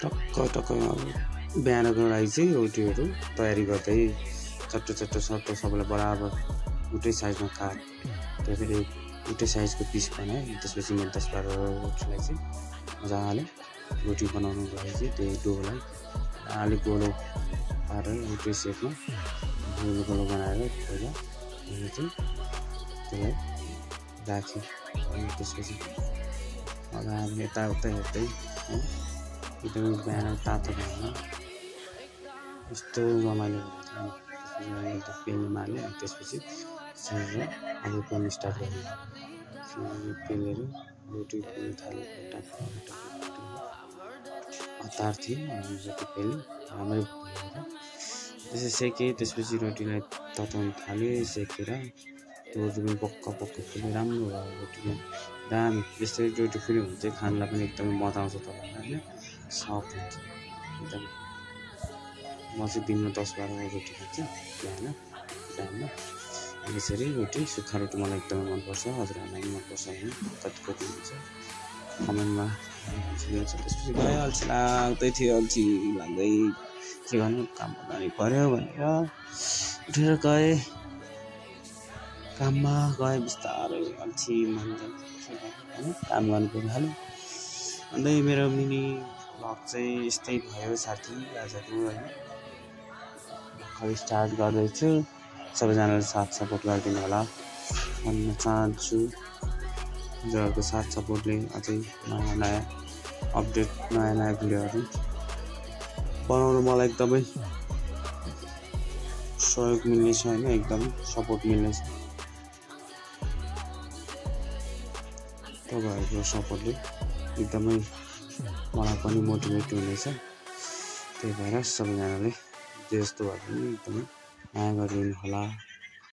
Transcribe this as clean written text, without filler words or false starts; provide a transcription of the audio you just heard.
टक्क टक्क बिहानको लागि चाहिँ रोटीहरू तयारी गर्दै चट्टो चट्टो सट्टो सबैलाई बराबर उल्टै साइजमा काट त्यसपछि उल्टै साइजको पिस बनाएँ। त्यसपछि मैले 10-12 रोटीलाई चाहिँ मजाले रोटी बनाउनुको लागि चाहिँ त्यो डोलाई अलिक गोलो पारेर उल्टै सेपमा गोलो गोलो बनाएर पहिला चाहिँ त्यसलाई राखेँ। अनि त्यसपछि मजाले यताउता हेर्दै है एकदमै बिहान तातो भएन यस्तो रमाइलो भयो। पेनमा हालेँ अनि त्यसपछि आलु पेल्न स्टार्ट गरेँ। पेलेर रोटी पेल्न थालेँ। हतार थियो अनि रोटी पेलेँ राम्ररै भएर त्यसै सेकेँ। त्यसपछि रोटीलाई तताउन थालेँ। सेकेर त्यो रोटी पनि पक्क फुल्यो राम्रो भयो। रोटी पनि दामी यस्तै रोटी फुल्यो भने चाहिँ खानलाई पनि एकदमै मजा आउँछ तपाईँलाई होइन सफ्ट हुन्छ एकदम। म चाहिँ दिनमा 10-12 रोटी खान्छु बिहान टाइममा। यसरी रोटी सुक्खा रोटी मलाई एकदमै मनपर्छ। हजुरहरूलाई पनि मनपर्छ होइन कति कति हुन्छ कमेन्टमा भनिदिनुहोस्। त्यसपछि गयो अल्छी लाग्दै थियो अल्छी लाग्दै के गर्नु काममा जानु पऱ्यो भनेर उठेर गएँ काममा। गएँ बिस्तारै अल्छी मान्छ होइन काम गर्नु परिहाल्यो। अन्त मेरो मिनी भ्लग चाहिँ यस्तै भयो साथी आजको होइन। भर्खर स्टार्ट गर्दैछु सबैजनाले साथ सपोर्ट गरिदिनु होला भन्न चाहन्छु। हजुरहरूको साथ सपोर्टले अझै नयाँ नयाँ अपडेट नयाँ नयाँ भिडियोहरू बनाउनु मलाई एकदमै सहयोग मिल्नेछ होइन एकदमै सपोर्ट मिल्नेछ। तपाईँहरूको सपोर्टले एकदमै मलाई पनि मोटिभेट हुनेछ। त्यही भएर सबैजनाले जे जस्तो भए पनि एकदमै माया गरिदिनु होला।